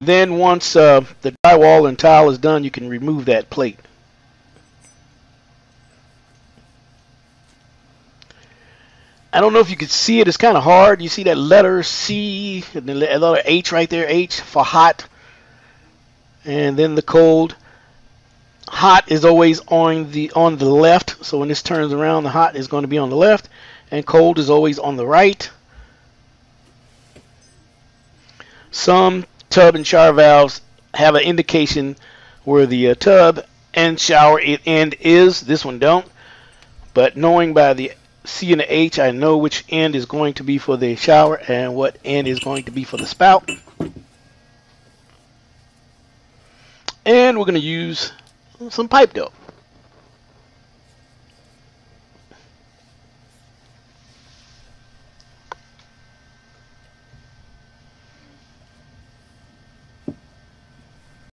Then once the drywall and tile is done, you can remove that plate. I don't know if you can see it. It's kind of hard. You see that letter C and the letter H right there. H for hot. And then the cold. Hot is always on the left. So when this turns around, the hot is going to be on the left. And cold is always on the right. Some tub and shower valves have an indication where the tub and shower end is. This one don't. But knowing by the C and the H, I know which end is going to be for the shower and what end is going to be for the spout. And we're going to use some pipe dough.